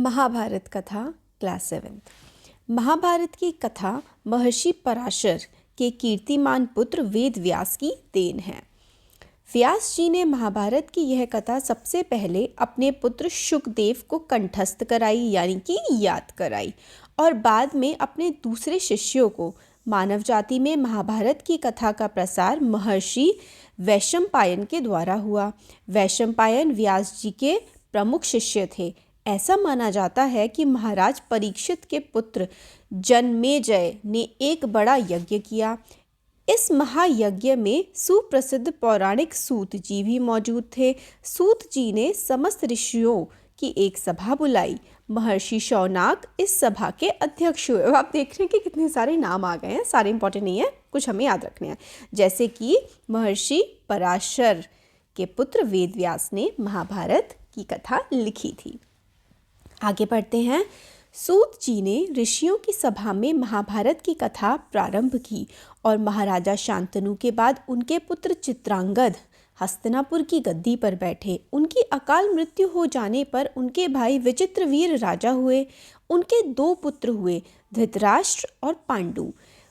महाभारत कथा क्लास 7। महाभारत की कथा महर्षि पराशर के कीर्तिमान पुत्र वेद व्यास की देन है। व्यास जी ने महाभारत की यह कथा सबसे पहले अपने पुत्र शुकदेव को कंठस्थ कराई यानी कि याद कराई और बाद में अपने दूसरे शिष्यों को। मानव जाति में महाभारत की कथा का प्रसार महर्षि वैशंपायन के द्वारा हुआ। वैशंपायन व्यास जी के प्रमुख शिष्य थे। ऐसा माना जाता है कि महाराज परीक्षित के पुत्र जन्मेजय ने एक बड़ा यज्ञ किया। इस महायज्ञ में सुप्रसिद्ध पौराणिक सूत जी भी मौजूद थे। सूत जी ने समस्त ऋषियों की एक सभा बुलाई। महर्षि शौनक इस सभा के अध्यक्ष हुए। आप देख रहे हैं कि कितने सारे नाम आ गए हैं, सारे इंपॉर्टेंट नहीं है, कुछ हमें याद रखने हैं। जैसे कि महर्षि पराशर के पुत्र वेद व्यास ने महाभारत की कथा लिखी थी। आगे बढ़ते हैं। सूत जी ने ऋषियों की सभा में महाभारत की कथा प्रारंभ की और महाराजा शांतनु के बाद उनके पुत्र चित्रांगद हस्तिनापुर की गद्दी पर बैठे। उनकी अकाल मृत्यु हो जाने पर उनके भाई विचित्रवीर राजा हुए। उनके 2 पुत्र हुए, धृतराष्ट्र और पांडु।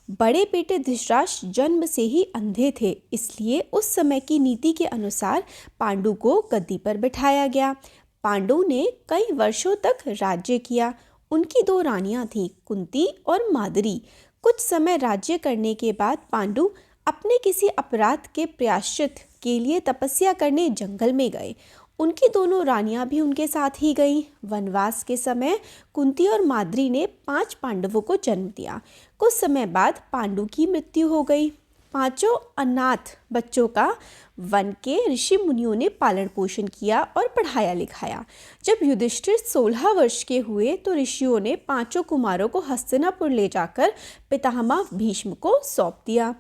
बड़े बेटे धृतराष्ट्र जन्म से ही अंधे थे, इसलिए उस समय की नीति के अनुसार पांडु को गद्दी पर बिठाया गया। पांडु ने कई वर्षों तक राज्य किया। उनकी 2 रानियां थीं, कुंती और माद्री। कुछ समय राज्य करने के बाद पांडु अपने किसी अपराध के प्रायश्चित के लिए तपस्या करने जंगल में गए। उनकी दोनों रानियां भी उनके साथ ही गईं। वनवास के समय कुंती और माद्री ने 5 पांडवों को जन्म दिया। कुछ समय बाद पांडु की मृत्यु हो गई। 5 अनाथ बच्चों का वन के ऋषि मुनियों ने पालन पोषण किया और पढ़ाया लिखाया। जब युधिष्ठिर 16 वर्ष के हुए तो ऋषियों ने 5 कुमारों को हस्तिनापुर ले जाकर पितामह भीष्म को सौंप दिया।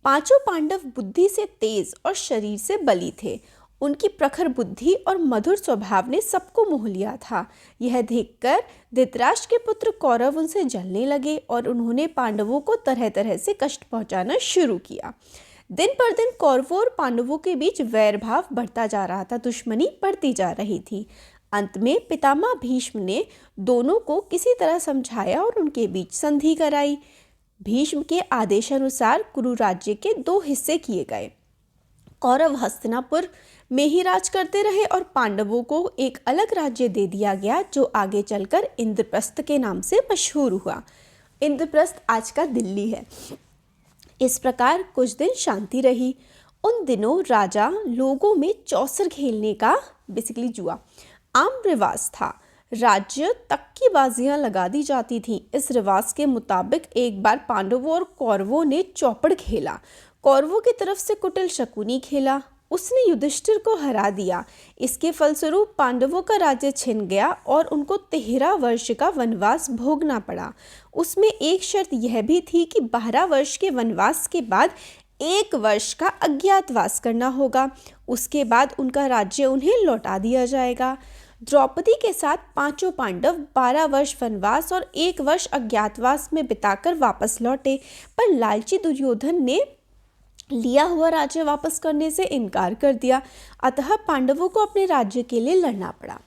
5 पांडव बुद्धि से तेज और शरीर से बली थे। उनकी प्रखर बुद्धि और मधुर स्वभाव ने सबको मोह लिया था। यह देखकर धृतराष्ट्र के पुत्र कौरव उनसे जलने लगे और उन्होंने पांडवों को तरह तरह से कष्ट पहुंचाना शुरू किया। दिन पर दिन कौरवों और पांडवों के बीच वैर भाव बढ़ता जा रहा था, दुश्मनी बढ़ती जा रही थी। अंत में पितामह भीष्म ने दोनों को किसी तरह समझाया और उनके बीच संधि कराई। भीष्म के आदेशानुसार कुरु राज्य के 2 हिस्से किए गए। कौरव हस्तिनापुर में ही राज करते रहे और पांडवों को एक अलग राज्य दे दिया गया जो आगे चलकर इंद्रप्रस्थ के नाम से मशहूर हुआ। इंद्रप्रस्थ आज का दिल्ली है। इस प्रकार कुछ दिन शांति रही। उन दिनों राजा लोगों में चौसर खेलने का बेसिकली जुआ आम रिवाज था। राज्य तक की बाजियां लगा दी जाती थीं। इस रिवाज के मुताबिक एक बार पांडवों और कौरवों ने चौपड़ खेला। कौरवों की तरफ से कुटिल शकुनी खेला। उसने युधिष्ठिर को हरा दिया। इसके फलस्वरूप पांडवों का राज्य छिन गया और उनको 13 वर्ष का वनवास भोगना पड़ा। उसमें एक शर्त यह भी थी कि 12 वर्ष के वनवास के बाद 1 वर्ष का अज्ञातवास करना होगा। उसके बाद उनका राज्य उन्हें लौटा दिया जाएगा। द्रौपदी के साथ 5 पांडव 12 वर्ष वनवास और 1 वर्ष अज्ञातवास में बिताकर वापस लौटे, पर लालची दुर्योधन ने लिया हुआ राज्य वापस करने से इनकार कर दिया। अतः पांडवों को अपने राज्य के लिए लड़ना पड़ा।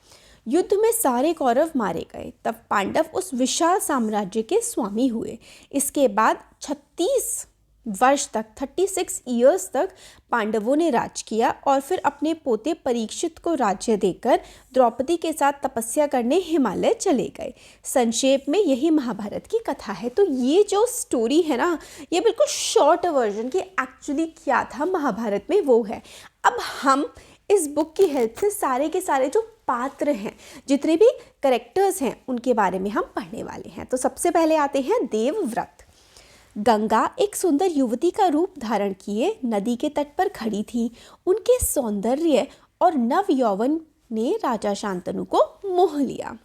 युद्ध में सारे कौरव मारे गए। तब पांडव उस विशाल साम्राज्य के स्वामी हुए। इसके बाद 36 वर्ष तक 36 ईयर्स तक पांडवों ने राज किया और फिर अपने पोते परीक्षित को राज्य देकर द्रौपदी के साथ तपस्या करने हिमालय चले गए। संक्षेप में यही महाभारत की कथा है। तो ये जो स्टोरी है ना, ये बिल्कुल शॉर्ट वर्जन की एक्चुअली क्या था महाभारत में वो है। अब हम इस बुक की हेल्प से सारे के सारे जो पात्र हैं, जितने भी कैरेक्टर्स हैं, उनके बारे में हम पढ़ने वाले हैं। तो सबसे पहले आते हैं देवव्रत। गंगा एक सुंदर युवती का रूप धारण किए नदी के तट पर खड़ी थी। उनके सौंदर्य और नव यौवन ने राजा शांतनु को मोह लिया।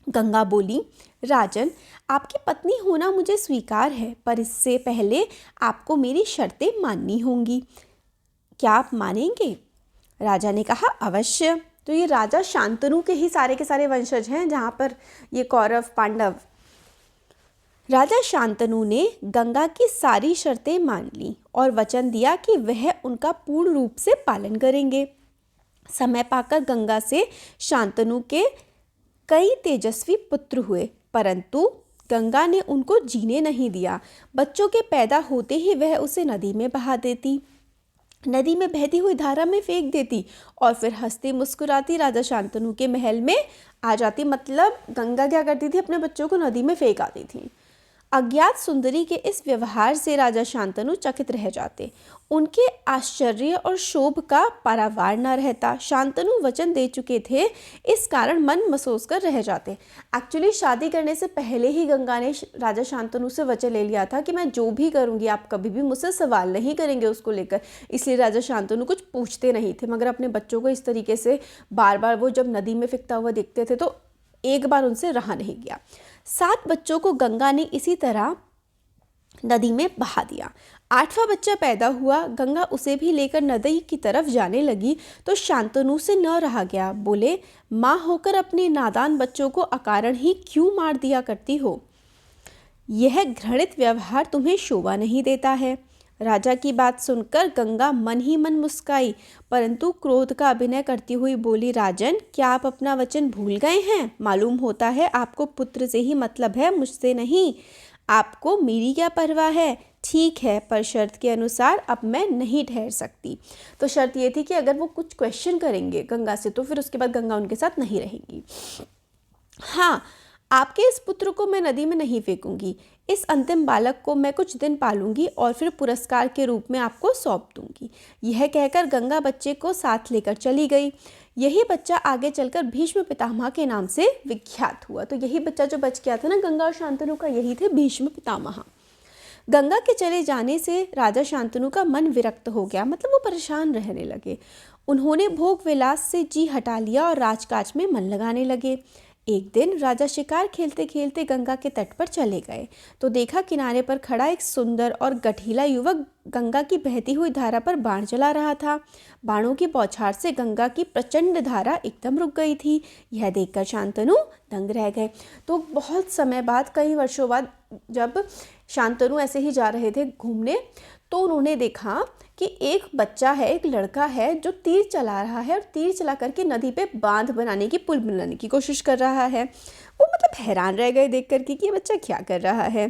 गंगा बोली, राजन, आपकी पत्नी होना मुझे स्वीकार है, पर इससे पहले आपको मेरी शर्तें माननी होंगी। क्या आप मानेंगे? राजा ने कहा, अवश्य। तो ये राजा शांतनु के ही सारे के सारे वंशज हैं, जहाँ पर ये कौरव पांडव। राजा शांतनु ने गंगा की सारी शर्तें मान ली और वचन दिया कि वह उनका पूर्ण रूप से पालन करेंगे। समय पाकर गंगा से शांतनु के कई तेजस्वी पुत्र हुए, परंतु गंगा ने उनको जीने नहीं दिया। बच्चों के पैदा होते ही वह उसे नदी में बहा देती, नदी में बहती हुई धारा में फेंक देती और फिर हंसती मुस्कुराती राजा शांतनु के महल में आ जाती। मतलब गंगा क्या करती थी, अपने बच्चों को नदी में फेंक आती थी। अज्ञात सुंदरी के इस व्यवहार से राजा शांतनु चकित रह जाते। उनके आश्चर्य और शोभ का पारावार न रहता। शांतनु वचन दे चुके थे, इस कारण मन महसूस कर रह जाते। एक्चुअली शादी करने से पहले ही गंगा ने राजा शांतनु से वचन ले लिया था कि मैं जो भी करूंगी आप कभी भी मुझसे सवाल नहीं करेंगे उसको लेकर। इसलिए राजा शांतनु कुछ पूछते नहीं थे, मगर अपने बच्चों को इस तरीके से बार बार वो जब नदी में फेंकता हुआ देखते थे तो एक बार उनसे रहा नहीं गया। 7 बच्चों को गंगा ने इसी तरह नदी में बहा दिया। 8वां बच्चा पैदा हुआ। गंगा उसे भी लेकर नदी की तरफ जाने लगी तो शांतनु से न रहा गया। बोले, माँ होकर अपने नादान बच्चों को अकारण ही क्यों मार दिया करती हो? यह घृणित व्यवहार तुम्हें शोभा नहीं देता है। राजा की बात सुनकर गंगा मन ही मन मुस्काई, परंतु क्रोध का अभिनय करती हुई बोली, राजन, क्या आप अपना वचन भूल गए हैं? मालूम होता है आपको पुत्र से ही मतलब है, मुझसे नहीं। आपको मेरी क्या परवाह है? ठीक है, पर शर्त के अनुसार अब मैं नहीं ठहर सकती। तो शर्त ये थी कि अगर वो कुछ क्वेश्चन करेंगे गंगा से तो फिर उसके बाद गंगा उनके साथ नहीं रहेगी। हाँ, आपके इस पुत्र को मैं नदी में नहीं फेंकूंगी। इस अंतिम बालक को मैं कुछ दिन पालूंगी और फिर पुरस्कार के रूप में आपको सौंप दूंगी। यह कहकर गंगा बच्चे को साथ लेकर चली गई। यही बच्चा आगे चलकर भीष्म पितामह के नाम से विख्यात हुआ। तो यही बच्चा जो बच गया था ना गंगा और शांतनु का, यही थे भीष्म पितामह। गंगा के चले जाने से राजा शांतनु का मन विरक्त हो गया, मतलब वो परेशान रहने लगे। उन्होंने भोग विलास से जी हटा लिया और राजकाज में मन लगाने लगे। एक दिन राजा शिकार खेलते खेलते गंगा के तट पर चले गए तो देखा किनारे पर खड़ा एक सुंदर और गठीला युवक गंगा की बहती हुई धारा पर बाण चला रहा था। बाणों की बौछार से गंगा की प्रचंड धारा एकदम रुक गई थी। यह देखकर शांतनु दंग रह गए। तो बहुत समय बाद, कई वर्षों बाद, जब शांतनु ऐसे ही जा रहे थे घूमने तो उन्होंने देखा कि एक बच्चा है, एक लड़का है जो तीर चला रहा है और तीर चला करके नदी पे बांध बनाने की, पुल बनाने की कोशिश कर रहा है। वो मतलब हैरान रह गए देख करके कि ये बच्चा क्या कर रहा है।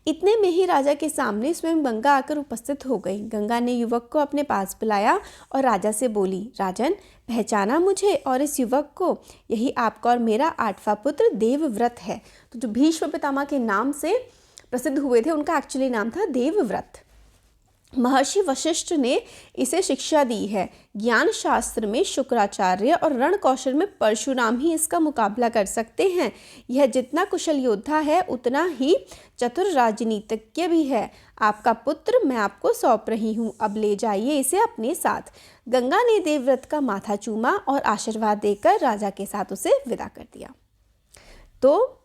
इतने में ही राजा के सामने स्वयं गंगा आकर उपस्थित हो गई। गंगा ने युवक को अपने पास बुलाया और राजा से बोली, राजन, पहचाना मुझे और इस युवक को? यही आपका और मेरा 8वां पुत्र देवव्रत है। तो जो भीष्म पितामह के नाम से प्रसिद्ध हुए थे उनका एक्चुअली नाम था देवव्रत। महर्षि वशिष्ठ ने इसे शिक्षा दी है। ज्ञान शास्त्र में शुक्राचार्य और रण कौशल में परशुराम ही इसका मुकाबला कर सकते हैं। यह जितना कुशल योद्धा है उतना ही चतुर राजनीतिज्ञ भी है। आपका पुत्र मैं आपको सौंप रही हूँ, अब ले जाइए इसे अपने साथ। गंगा ने देवव्रत का माथा चूमा और आशीर्वाद देकर राजा के साथ उसे विदा कर दिया। तो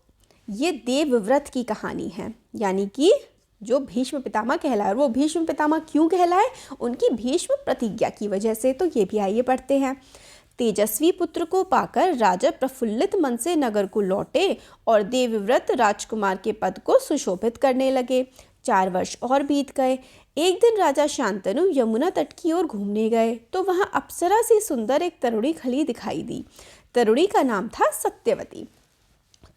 ये देवव्रत की कहानी है, यानी कि जो भीष्म पितामह कहलाए। वो भीष्म पितामह क्यों कहलाए? उनकी भीष्म प्रतिज्ञा की वजह से। तो ये भी आइए पढ़ते हैं। तेजस्वी पुत्र को पाकर राजा प्रफुल्लित मन से नगर को लौटे और देवव्रत राजकुमार के पद को सुशोभित करने लगे। 4 वर्ष और बीत गए। एक दिन राजा शांतनु यमुना तट की ओर घूमने गए तो वहाँ अप्सरा सी सुंदर एक तरुणी खली दिखाई दी। तरुणी का नाम था सत्यवती।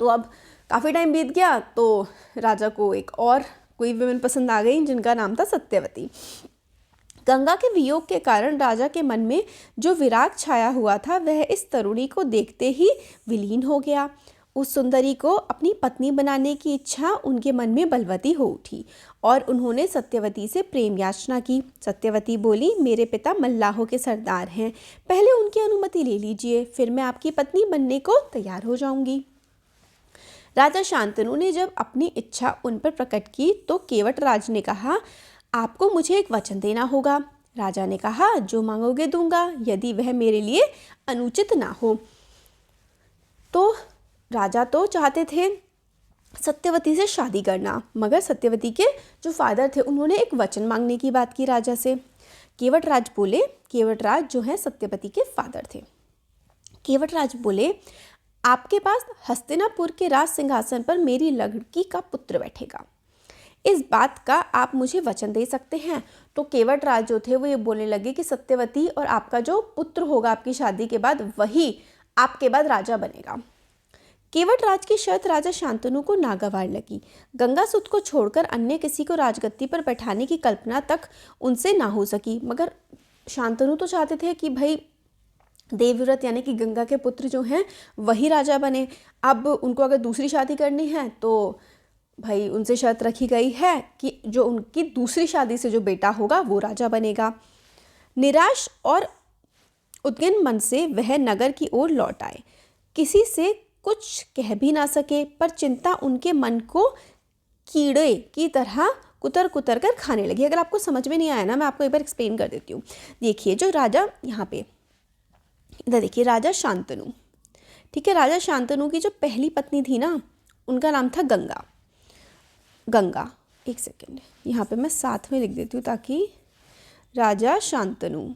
तो अब काफ़ी टाइम बीत गया तो राजा को एक और कोई विमेन पसंद आ गई जिनका नाम था सत्यवती। गंगा के वियोग के कारण राजा के मन में जो विराग छाया हुआ था वह इस तरुणी को देखते ही विलीन हो गया। उस सुंदरी को अपनी पत्नी बनाने की इच्छा उनके मन में बलवती हो उठी और उन्होंने सत्यवती से प्रेम याचना की। सत्यवती बोली, मेरे पिता मल्लाहों के सरदार हैं, पहले उनकी अनुमति ले लीजिए, फिर मैं आपकी पत्नी बनने को तैयार हो जाऊंगी। राजा शांतनु ने जब अपनी इच्छा उन पर प्रकट की तो केवटराज ने कहा, आपको मुझे एक वचन देना होगा। राजा ने कहा, जो मांगोगे दूंगा, यदि वह मेरे लिए अनुचित ना हो। तो राजा तो चाहते थे सत्यवती से शादी करना, मगर सत्यवती के जो फादर थे उन्होंने एक वचन मांगने की बात की राजा से। केवटराज बोले, केवटराज जो है सत्यवती के फादर थे। केवटराज बोले, आपके पास हस्तिनापुर के राज सिंहासन पर मेरी लड़की का पुत्र बैठेगा, इस बात का आप मुझे वचन दे सकते हैं। तो केवटराज जो थे वो ये बोलने लगे कि सत्यवती और आपका जो पुत्र होगा आपकी शादी के बाद वही आपके बाद राजा बनेगा। केवट राज की शर्त राजा शांतनु को नागवार लगी। गंगासुत को छोड़कर अन्य किसी को राजगद्दी पर बैठाने की कल्पना तक उनसे ना हो सकी। मगर शांतनु तो चाहते थे कि भाई देवव्रत यानी कि गंगा के पुत्र जो हैं वही राजा बने। अब उनको अगर दूसरी शादी करनी है तो भाई उनसे शर्त रखी गई है कि जो उनकी दूसरी शादी से जो बेटा होगा वो राजा बनेगा। निराश और उद्विग्न मन से वह नगर की ओर लौट आए। किसी से कुछ कह भी ना सके, पर चिंता उनके मन को कीड़े की तरह कुतर कुतर कर खाने लगी। अगर आपको समझ में नहीं आया ना, मैं आपको एक बार एक्सप्लेन कर देती हूँ। देखिए, जो राजा यहाँ पे इधर देखिए, राजा शांतनु, ठीक है, राजा शांतनु की जो पहली पत्नी थी ना, उनका नाम था गंगा। गंगा, एक सेकेंड, यहाँ पे मैं साथ में लिख देती हूँ ताकि राजा शांतनु,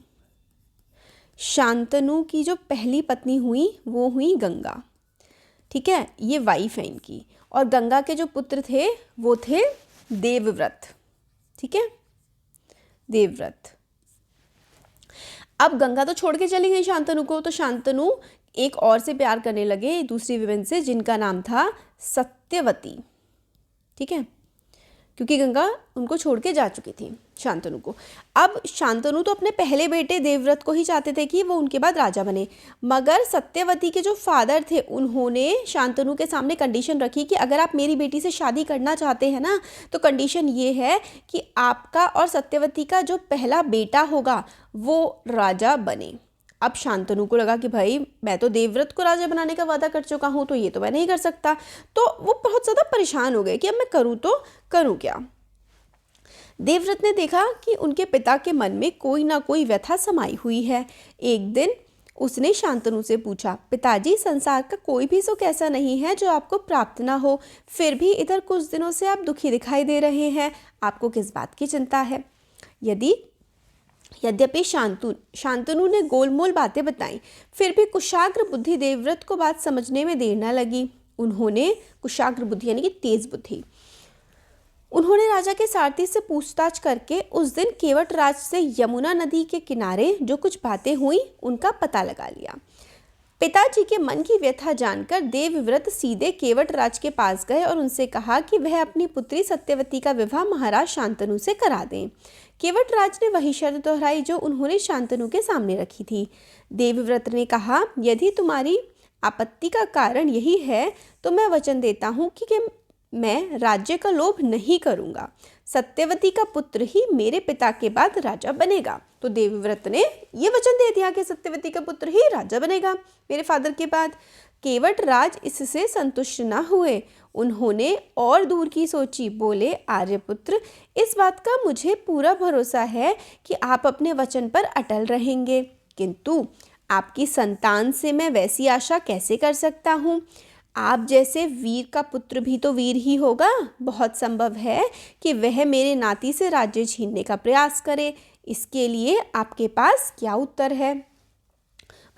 शांतनु की जो पहली पत्नी हुई वो हुई गंगा, ठीक है, ये वाइफ है इनकी। और गंगा के जो पुत्र थे वो थे देवव्रत, ठीक है, देवव्रत। अब गंगा तो छोड़ के चली गई शांतनु को, तो शांतनु एक और से प्यार करने लगे, दूसरी विमेन से, जिनका नाम था सत्यवती, ठीक है, क्योंकि गंगा उनको छोड़ के जा चुकी थी शांतनु को। अब शांतनु तो अपने पहले बेटे देवव्रत को ही चाहते थे कि वो उनके बाद राजा बने, मगर सत्यवती के जो फादर थे उन्होंने शांतनु के सामने कंडीशन रखी कि अगर आप मेरी बेटी से शादी करना चाहते हैं ना, तो कंडीशन ये है कि आपका और सत्यवती का जो पहला बेटा होगा वो राजा बने। अब शांतनु को लगा कि भाई मैं तो देवव्रत को राजा बनाने का वादा कर चुका हूँ, तो ये तो मैं नहीं कर सकता। तो वो बहुत ज़्यादा परेशान हो गए कि अब मैं करूँ तो करूँ क्या। देवव्रत ने देखा कि उनके पिता के मन में कोई ना कोई व्यथा समाई हुई है। एक दिन उसने शांतनु से पूछा, पिताजी, संसार का कोई भी सुख ऐसा नहीं है जो आपको प्राप्त ना हो, फिर भी इधर कुछ दिनों से आप दुखी दिखाई दे रहे हैं, आपको किस बात की चिंता है? यद्यपि शांतनु ने गोलमोल बातें बताई, फिर भी कुशाग्र बुद्धि देवव्रत को बात समझने में देर न लगी। उन्होंने कुशाग्र बुद्धि यानी कि तेज बुद्धि, उन्होंने राजा के सारथी से पूछताछ करके उस दिन केवट राज से यमुना नदी के किनारे जो कुछ बातें हुई उनका पता लगा लिया। पिताजी के मन की व्यथा जानकर देवव्रत सीधे केवट राज के पास गए और उनसे कहा कि वह अपनी पुत्री सत्यवती का विवाह महाराज शांतनु से करा दें। केवट राज ने वही शर्त दोहराई जो उन्होंने शांतनु के सामने रखी थी। देवव्रत ने कहा, यदि तुम्हारी आपत्ति का कारण यही है तो मैं वचन देता हूँ कि मैं राज्य का लोभ नहीं करूँगा, सत्यवती का पुत्र ही मेरे पिता के बाद राजा बनेगा। तो देवव्रत ने ये वचन दे दिया कि सत्यवती का पुत्र ही राजा बनेगा मेरे फादर के बाद। केवट राज इससे संतुष्ट न हुए, उन्होंने और दूर की सोची। बोले, आर्यपुत्र, इस बात का मुझे पूरा भरोसा है कि आप अपने वचन पर अटल रहेंगे, किंतु आपकी संतान से मैं वैसी आशा कैसे कर सकता हूँ? आप जैसे वीर का पुत्र भी तो वीर ही होगा। बहुत संभव है कि वह मेरे नाती से राज्य छीनने का प्रयास करे। इसके लिए आपके पास क्या उत्तर है?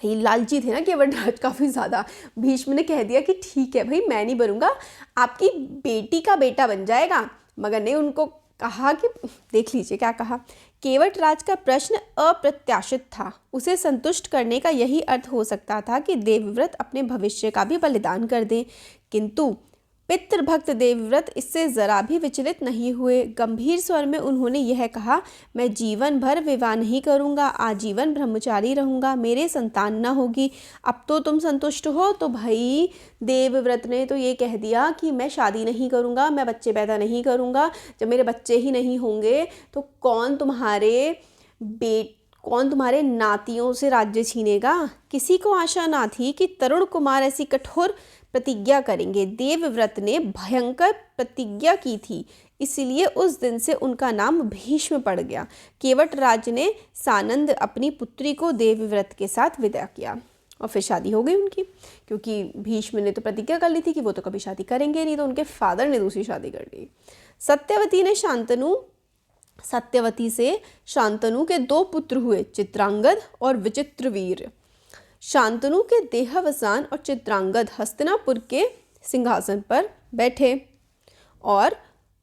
भाई लालची थे ना केवट राज काफ़ी ज़्यादा। भीष्म ने कह दिया कि ठीक है भाई, मैं नहीं बनूंगा, आपकी बेटी का बेटा बन जाएगा। मगर नहीं, उनको कहा कि देख लीजिए क्या कहा। केवट राज का प्रश्न अप्रत्याशित था। उसे संतुष्ट करने का यही अर्थ हो सकता था कि देवव्रत अपने भविष्य का भी बलिदान कर दें, किंतु पितृभक्त देवव्रत इससे जरा भी विचलित नहीं हुए। गंभीर स्वर में उन्होंने यह कहा, मैं जीवन भर विवाह नहीं करूंगा, आजीवन ब्रह्मचारी रहूंगा, मेरे संतान न होगी। अब तो तुम संतुष्ट हो? तो भाई देवव्रत ने तो ये कह दिया कि मैं शादी नहीं करूंगा, मैं बच्चे पैदा नहीं करूंगा। जब मेरे बच्चे ही नहीं होंगे तो कौन तुम्हारे नातियों से राज्य छीनेगा? किसी को आशा ना थी कि तरुण कुमार ऐसी कठोर प्रतिज्ञा करेंगे। देवव्रत ने भयंकर प्रतिज्ञा की थी, इसलिए उस दिन से उनका नाम भीष्म पड़ गया। केवट राज ने सानंद अपनी पुत्री को देवव्रत के साथ विदा किया और फिर शादी हो गई उनकी, क्योंकि भीष्म ने तो प्रतिज्ञा कर ली थी कि वो तो कभी शादी करेंगे नहीं, तो उनके फादर ने दूसरी शादी कर ली। सत्यवती से शांतनु के 2 पुत्र हुए, चित्रांगद और विचित्रवीर। शांतनु के देहावसान और चित्रांगद हस्तिनापुर के सिंहासन पर बैठे और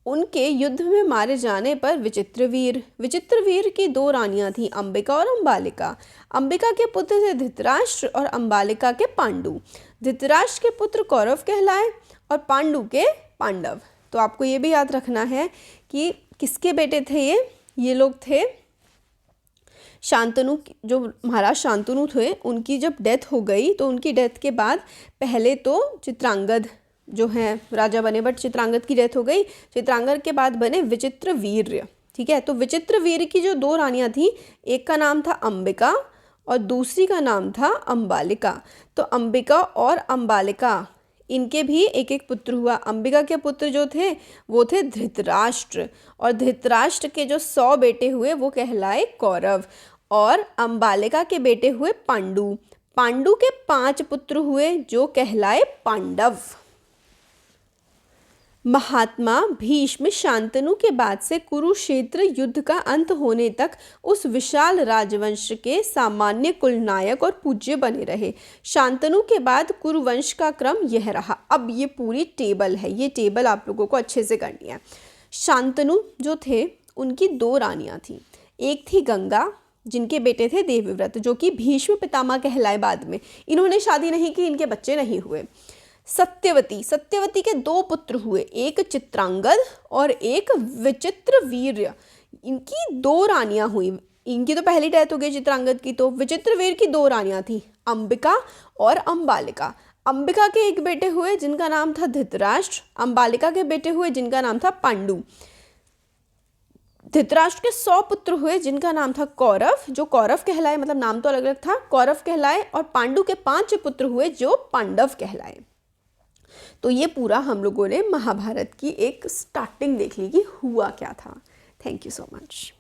उनके युद्ध में मारे जाने पर विचित्रवीर की 2 रानियां थीं, अंबिका और अंबालिका। अंबिका के पुत्र थे धृतराष्ट्र और अंबालिका के पांडु। धृतराष्ट्र के पुत्र कौरव कहलाए और पांडु के पांडव। तो आपको ये भी याद रखना है कि किसके बेटे थे ये लोग थे शांतनु, जो महाराज शांतनु थे उनकी जब डेथ हो गई तो उनकी डेथ के बाद पहले तो चित्रांगद जो हैं राजा बने, बट चित्रांगद की डेथ हो गई। चित्रांगद के बाद बने विचित्रवीर्य। ठीक है, तो विचित्रवीर्य की जो 2 रानियां थी, एक का नाम था अंबिका और दूसरी का नाम था अंबालिका। तो अंबिका और अंबालिका इनके भी एक एक पुत्र हुआ। अंबिका के पुत्र जो थे वो थे धृतराष्ट्र, और धृतराष्ट्र के जो 100 बेटे हुए वो कहलाए कौरव, और अंबालिका के बेटे हुए पांडु। पांडु के 5 पुत्र हुए जो कहलाए पांडव। महात्मा भीष्म शांतनु के बाद से कुरुक्षेत्र युद्ध का अंत होने तक उस विशाल राजवंश के सामान्य कुलनायक और पूज्य बने रहे। शांतनु के बाद कुरुवंश का क्रम यह रहा। अब ये पूरी टेबल है, ये टेबल आप लोगों को अच्छे से करनी है। शांतनु जो थे उनकी 2 रानियां थी। एक थी गंगा जिनके बेटे थे देवव्रत, जो कि भीष्म पितामह कहलाए बाद में। इन्होंने शादी नहीं की, इनके बच्चे नहीं हुए। सत्यवती, सत्यवती के 2 पुत्र हुए, एक चित्रांगद और एक विचित्रवीर्य। इनकी 2 रानियां हुई। इनकी तो पहली डेथ हो गई चित्रांगद की, तो विचित्रवीर्य की 2 रानियां थी, अंबिका और अंबालिका। अंबिका के एक बेटे हुए जिनका नाम था धृतराष्ट्र, अंबालिका के बेटे हुए जिनका नाम था पांडु। धृतराष्ट्र के 100 पुत्र हुए जिनका नाम था कौरव, जो कौरव कहलाए, मतलब नाम तो अलग अलग था, कौरव कहलाए। और पांडु के 5 पुत्र हुए जो पांडव कहलाए। तो ये पूरा हम लोगों ने महाभारत की एक स्टार्टिंग देख ली कि हुआ क्या था। Thank you so much.